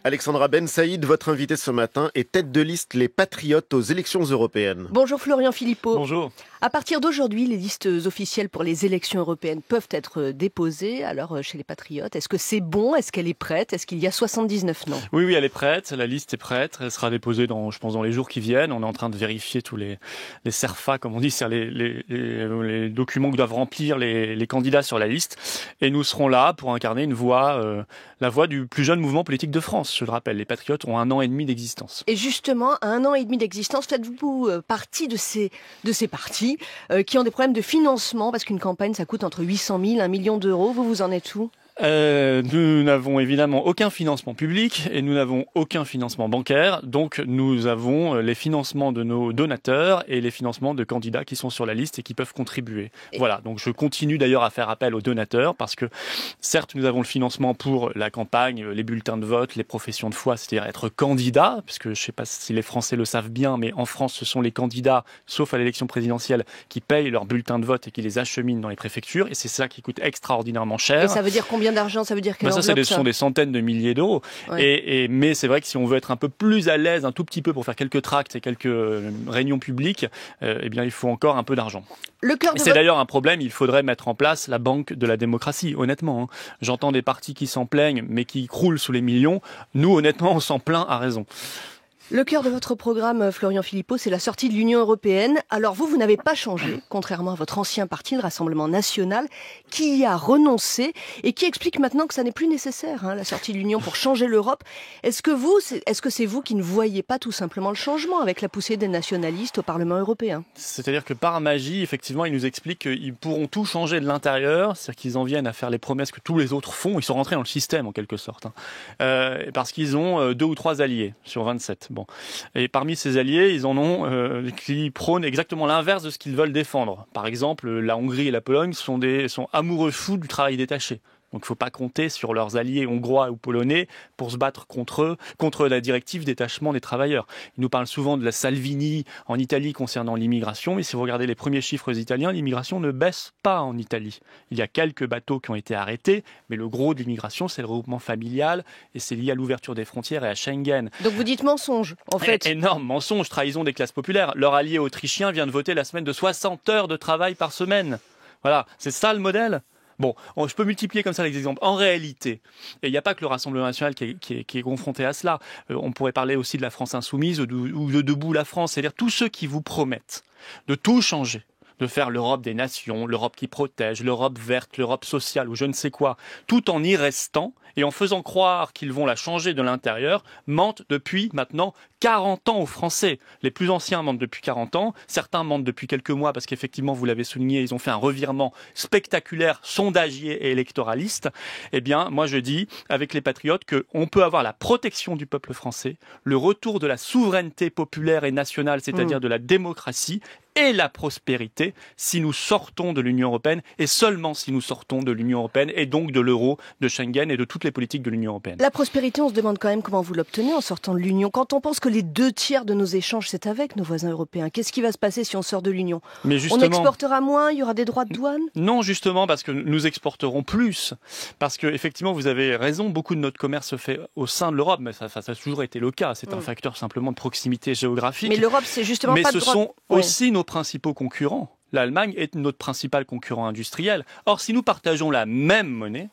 Alexandra Ben Saïd, votre invitée ce matin, est tête de liste Les Patriotes aux élections européennes. Bonjour Florian Philippot. Bonjour. À partir d'aujourd'hui, les listes officielles pour les élections européennes peuvent être déposées. Alors, chez les Patriotes, est-ce que c'est bon? Est-ce qu'elle est prête? Est-ce qu'il y a 79 noms? Oui, elle est prête. La liste est prête. Elle sera déposée je pense, dans les jours qui viennent. On est en train de vérifier tous les CERFA, comme on dit, c'est-à-dire les documents que doivent remplir les candidats sur la liste. Et nous serons là pour incarner une voix, la voix du plus jeune mouvement politique de France. Je le rappelle, les Patriotes ont 1 an et demi d'existence. Et justement, à 1 an et demi d'existence, faites-vous partie de ces partis qui ont des problèmes de financement, parce qu'une campagne, ça coûte entre 800 000 et 1 million d'euros. Vous en êtes où? Nous n'avons évidemment aucun financement public et nous n'avons aucun financement bancaire. Donc nous avons les financements de nos donateurs et les financements de candidats qui sont sur la liste et qui peuvent contribuer. Voilà, donc je continue d'ailleurs à faire appel aux donateurs parce que certes nous avons le financement pour la campagne, les bulletins de vote, les professions de foi, c'est-à-dire être candidat, puisque je ne sais pas si les Français le savent bien, mais en France ce sont les candidats, sauf à l'élection présidentielle, qui payent leurs bulletins de vote et qui les acheminent dans les préfectures, et c'est ça qui coûte extraordinairement cher. Et ça veut dire combien d'argent? Ça veut dire quelle enveloppe, ce sont des centaines de milliers d'euros. Ouais. Mais c'est vrai que si on veut être un peu plus à l'aise, un tout petit peu pour faire quelques tracts et quelques réunions publiques, eh bien il faut encore un peu d'argent. C'est d'ailleurs un problème, il faudrait mettre en place la banque de la démocratie, honnêtement. J'entends des partis qui s'en plaignent, mais qui croulent sous les millions. Nous, honnêtement, on s'en plaint à raison. Le cœur de votre programme, Florian Philippot, c'est la sortie de l'Union européenne. Alors vous n'avez pas changé, contrairement à votre ancien parti, le Rassemblement national, qui y a renoncé et qui explique maintenant que ça n'est plus nécessaire, la sortie de l'Union pour changer l'Europe. Est-ce que c'est vous qui ne voyez pas tout simplement le changement avec la poussée des nationalistes au Parlement européen? C'est-à-dire que par magie, effectivement, ils nous expliquent qu'ils pourront tout changer de l'intérieur, c'est-à-dire qu'ils en viennent à faire les promesses que tous les autres font. Ils sont rentrés dans le système en quelque sorte, parce qu'ils ont 2 ou 3 alliés sur 27. Bon. Et parmi ces alliés, ils en ont qui prônent exactement l'inverse de ce qu'ils veulent défendre. Par exemple, la Hongrie et la Pologne sont amoureux fous du travail détaché. Donc il ne faut pas compter sur leurs alliés hongrois ou polonais pour se battre contre la directive détachement des travailleurs. Ils nous parlent souvent de la Salvini en Italie concernant l'immigration, mais si vous regardez les premiers chiffres italiens, l'immigration ne baisse pas en Italie. Il y a quelques bateaux qui ont été arrêtés, mais le gros de l'immigration, c'est le regroupement familial et c'est lié à l'ouverture des frontières et à Schengen. Donc vous dites mensonge, en fait. Énorme mensonge, trahison des classes populaires. Leur allié autrichien vient de voter la semaine de 60 heures de travail par semaine. Voilà, c'est ça le modèle ? Bon, je peux multiplier comme ça les exemples. En réalité, et il n'y a pas que le Rassemblement national qui est confronté à cela. On pourrait parler aussi de la France insoumise ou de Debout la France, c'est-à-dire tous ceux qui vous promettent de tout changer, de faire l'Europe des nations, l'Europe qui protège, l'Europe verte, l'Europe sociale ou je ne sais quoi, tout en y restant et en faisant croire qu'ils vont la changer de l'intérieur, mentent depuis maintenant 40 ans aux Français. Les plus anciens mentent depuis 40 ans, certains mentent depuis quelques mois parce qu'effectivement, vous l'avez souligné, ils ont fait un revirement spectaculaire, sondagier et électoraliste. Eh bien, moi je dis, avec les Patriotes, qu'on peut avoir la protection du peuple français, le retour de la souveraineté populaire et nationale, c'est-à-dire de la démocratie, et la prospérité si nous sortons de l'Union européenne et seulement si nous sortons de l'Union européenne et donc de l'euro, de Schengen et de toutes les politiques de l'Union européenne. La prospérité, on se demande quand même comment vous l'obtenez en sortant de l'Union. Quand on pense que les 2/3 de nos échanges, c'est avec nos voisins européens, qu'est-ce qui va se passer si on sort de l'Union? On exportera moins, il y aura des droits de douane? Non, justement, parce que nous exporterons plus. Parce que, effectivement, vous avez raison, beaucoup de notre commerce se fait au sein de l'Europe, mais ça a toujours été le cas. C'est un facteur simplement de proximité géographique. Mais l'Europe, c'est justement pas de droit. Mais ce sont aussi nos principaux concurrents. L'Allemagne est notre principal concurrent industriel. Or, si nous partageons la même monnaie,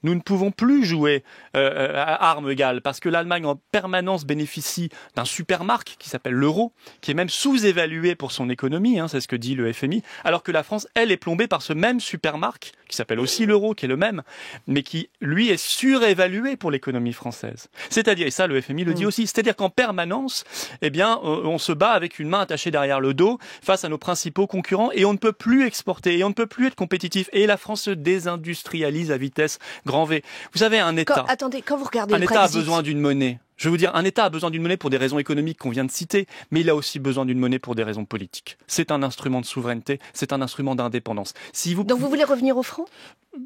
nous ne pouvons plus jouer à armes égales parce que l'Allemagne en permanence bénéficie d'un supermarque qui s'appelle l'euro, qui est même sous-évalué pour son économie, c'est ce que dit le FMI, alors que la France, elle, est plombée par ce même supermarque qui s'appelle aussi l'euro, qui est le même, mais qui, lui, est surévalué pour l'économie française. C'est-à-dire, et ça le FMI le dit aussi, c'est-à-dire qu'en permanence, eh bien, on se bat avec une main attachée derrière le dos face à nos principaux concurrents et on ne peut plus exporter et on ne peut plus être compétitif. Et la France se désindustrialise à vitesse grand V. Vous savez, un État, quand vous regardez un État a besoin d'une monnaie. Je veux vous dire, un État a besoin d'une monnaie pour des raisons économiques qu'on vient de citer, mais il a aussi besoin d'une monnaie pour des raisons politiques. C'est un instrument de souveraineté, c'est un instrument d'indépendance. Donc vous voulez revenir au franc ?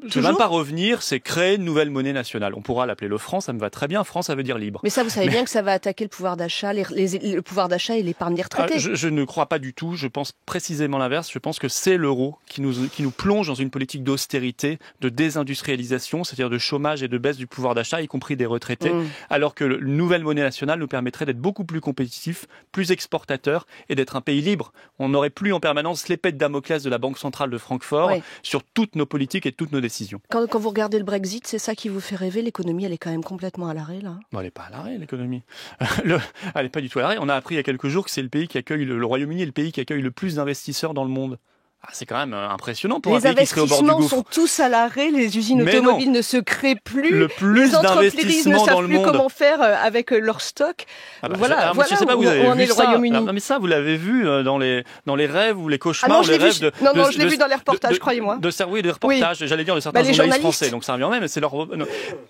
Je ne vais même pas revenir, c'est créer une nouvelle monnaie nationale. On pourra l'appeler le franc, ça me va très bien. Franc, ça veut dire libre. Mais ça, vous savez bien que ça va attaquer le pouvoir d'achat, le pouvoir d'achat et l'épargne des retraités. Je ne crois pas du tout. Je pense précisément l'inverse. Je pense que c'est l'euro qui nous plonge dans une politique d'austérité, de désindustrialisation, c'est-à-dire de chômage et de baisse du pouvoir d'achat, y compris des retraités, alors que une nouvelle monnaie nationale nous permettrait d'être beaucoup plus compétitifs, plus exportateurs et d'être un pays libre. On n'aurait plus en permanence l'épée de Damoclès de la Banque centrale de Francfort sur toutes nos politiques et toutes nos décisions. Quand vous regardez le Brexit, c'est ça qui vous fait rêver? L'économie, elle est quand même complètement à l'arrêt, là. Non, elle n'est pas à l'arrêt, l'économie. Elle n'est pas du tout à l'arrêt. On a appris il y a quelques jours que c'est le pays qui accueille, le Royaume-Uni est le pays qui accueille le plus d'investisseurs dans le monde. C'est quand même impressionnant pour un pays qui serait au bord du gouffre. Les investissements sont tous à l'arrêt, les usines automobiles ne se créent plus. Le plus d'investissements dans le monde. Les entreprises ne savent plus comment faire avec leur stock. Voilà je sais pas, où en est le Royaume-Uni. Mais ça, vous l'avez vu dans les rêves ou les cauchemars. Non, je l'ai vu dans les reportages, croyez-moi. Oui, des reportages, j'allais dire de certains journalistes français, donc ça revient même.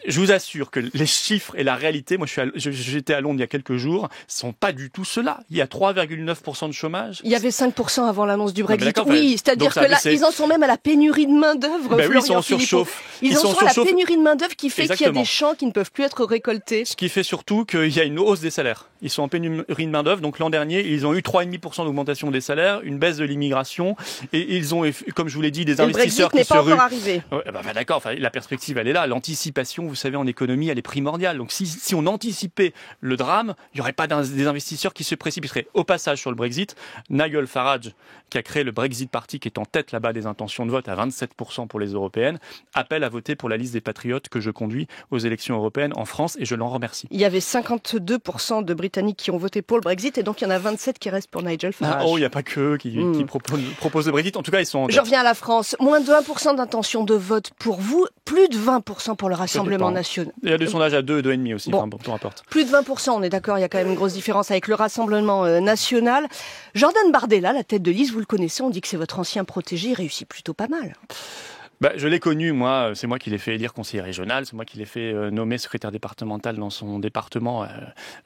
Je vous assure que les chiffres et la réalité, moi j'étais à Londres il y a quelques jours, sont pas du tout ceux-là. Il y a 3,9% de chômage. Il y avait 5% avant l'annonce du Brexit. Oui, c'est-à-dire que là, ils en sont même à la pénurie de main-d'œuvre. Oui, ils sont en surchauffe. Ils en sont à la pénurie de main-d'œuvre qui fait qu'il y a des champs qui ne peuvent plus être récoltés. Ce qui fait surtout qu'il y a une hausse des salaires. Ils sont en pénurie de main-d'œuvre. Donc l'an dernier, ils ont eu 3,5% d'augmentation des salaires, une baisse de l'immigration, et ils ont, comme je vous l'ai dit, des investisseurs qui se ruent. Le Brexit n'est pas encore arrivé. Ouais, d'accord. La perspective, elle est là. L'anticipation, vous savez, en économie, elle est primordiale. Donc si on anticipait le drame, il n'y aurait pas des investisseurs qui se précipiteraient. Au passage, sur le Brexit, Nigel Farage, qui a créé le Brexit Party, qui est en tête là-bas des intentions de vote à 27% pour les européennes, appelle à voter pour la liste des patriotes que je conduis aux élections européennes en France, et je l'en remercie. Il y avait 52% de Britanniques qui ont voté pour le Brexit, et donc il y en a 27 qui restent pour Nigel Farage. Il n'y a pas que eux qui proposent le Brexit. En tout cas, ils sont en tête. Je reviens à la France. Moins de 1% d'intention de vote pour vous, plus de 20% pour le Rassemblement national. Il y a des sondages à 2 et 2,5 aussi, peu importe. Plus de 20%, on est d'accord, il y a quand même une grosse différence avec le Rassemblement national. Jordan Bardella, la tête de liste, vous le connaissez, on dit que c'est votre ancien protégé, il réussit plutôt pas mal. Je l'ai connu, moi, c'est moi qui l'ai fait élire conseiller régional, c'est moi qui l'ai fait nommer secrétaire départemental dans son département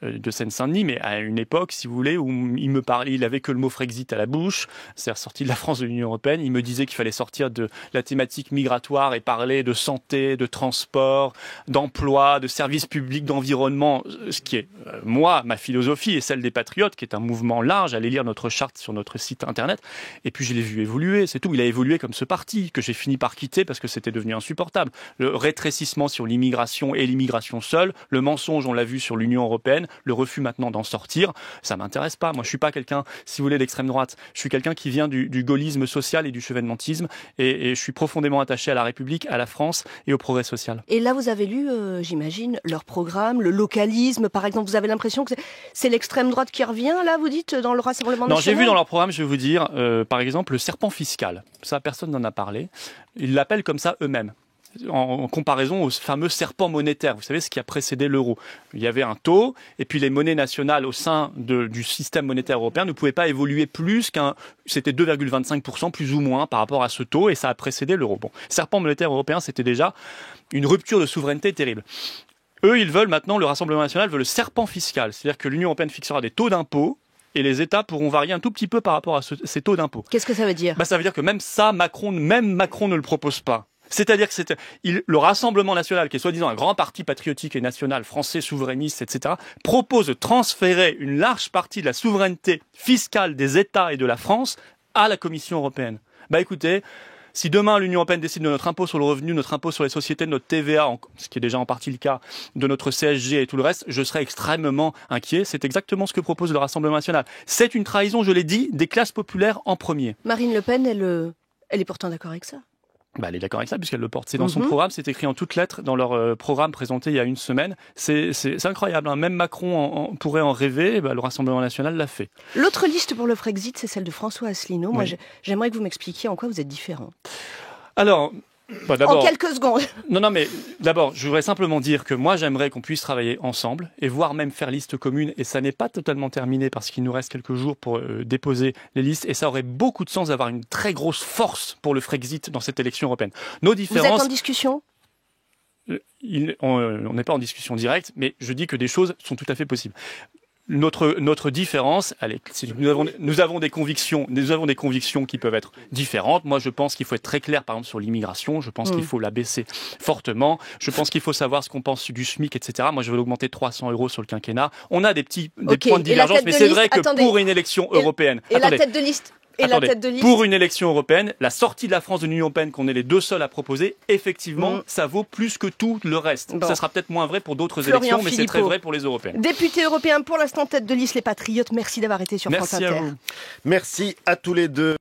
de Seine-Saint-Denis, mais à une époque, si vous voulez, où il me parlait, il avait que le mot Frexit à la bouche, c'est sorti de la France de l'Union européenne, il me disait qu'il fallait sortir de la thématique migratoire et parler de santé, de transport, d'emploi, de services publics, d'environnement, ce qui est, moi, ma philosophie et celle des Patriotes, qui est un mouvement large, allez lire notre charte sur notre site internet, et puis je l'ai vu évoluer, c'est tout, il a évolué comme ce parti, que j'ai fini par quitter parce que c'était devenu insupportable. Le rétrécissement sur l'immigration et l'immigration seule, le mensonge, on l'a vu sur l'Union européenne, le refus maintenant d'en sortir, ça m'intéresse pas. Moi, je suis pas quelqu'un, si vous voulez, d'extrême droite. Je suis quelqu'un qui vient du gaullisme social et du chevènementisme, et je suis profondément attaché à la République, à la France et au progrès social. Et là, vous avez lu, j'imagine, leur programme, le localisme, par exemple. Vous avez l'impression que c'est l'extrême droite qui revient, là, vous dites, dans le Rassemblement national? Non, j'ai vu dans leur programme, je vais vous dire, par exemple, le serpent fiscal. Ça, personne n'en a parlé. Ils l'appellent comme ça eux-mêmes, en comparaison au fameux serpent monétaire. Vous savez, ce qui a précédé l'euro. Il y avait un taux, et puis les monnaies nationales au sein du système monétaire européen ne pouvaient pas évoluer plus c'était 2,25% plus ou moins par rapport à ce taux, et ça a précédé l'euro. Bon, serpent monétaire européen, c'était déjà une rupture de souveraineté terrible. Eux, ils veulent maintenant, le Rassemblement national veut le serpent fiscal, c'est-à-dire que l'Union européenne fixera des taux d'impôt, et les États pourront varier un tout petit peu par rapport à ces taux d'impôt. Qu'est-ce que ça veut dire? Ça veut dire que même ça, Macron ne le propose pas. C'est-à-dire que le Rassemblement national, qui est soi-disant un grand parti patriotique et national, français, souverainiste, etc., propose de transférer une large partie de la souveraineté fiscale des États et de la France à la Commission européenne. Écoutez, si demain l'Union européenne décide de notre impôt sur le revenu, notre impôt sur les sociétés, de notre TVA, ce qui est déjà en partie le cas, de notre CSG et tout le reste, je serai extrêmement inquiet. C'est exactement ce que propose le Rassemblement national. C'est une trahison, je l'ai dit, des classes populaires en premier. Marine Le Pen, elle est pourtant d'accord avec ça. Elle est d'accord avec ça puisqu'elle le porte. C'est dans son programme, c'est écrit en toutes lettres dans leur programme présenté il y a une semaine. C'est incroyable. Même Macron pourrait en rêver. Le Rassemblement national l'a fait. L'autre liste pour le Frexit, c'est celle de François Asselineau. Moi, j'aimerais que vous m'expliquiez en quoi vous êtes différent. Alors, en quelques secondes. Non, mais d'abord, je voudrais simplement dire que moi, j'aimerais qu'on puisse travailler ensemble et voire même faire liste commune. Et ça n'est pas totalement terminé parce qu'il nous reste quelques jours pour déposer les listes. Et ça aurait beaucoup de sens d'avoir une très grosse force pour le Frexit dans cette élection européenne. Nos différences... Vous êtes en discussion ? on n'est pas en discussion directe, mais je dis que des choses sont tout à fait possibles. Notre différence, c'est que nous avons des convictions qui peuvent être différentes. Moi, je pense qu'il faut être très clair, par exemple, sur l'immigration. Je pense qu'il faut la baisser fortement. Je pense qu'il faut savoir ce qu'on pense du SMIC, etc. Moi, je veux l'augmenter 300 € sur le quinquennat. On a des points de divergence, mais c'est vrai que pour une élection européenne... la tête de liste pour une élection européenne, la sortie de la France de l'Union européenne, qu'on est les deux seuls à proposer, effectivement, ça vaut plus que tout le reste. Bon. Ça sera peut-être moins vrai pour d'autres Florian élections, mais c'est Philippot, très vrai pour les européennes. Député européen pour l'instant, tête de liste Les Patriotes. Merci d'avoir été sur France Inter. Merci à vous. Merci à tous les deux.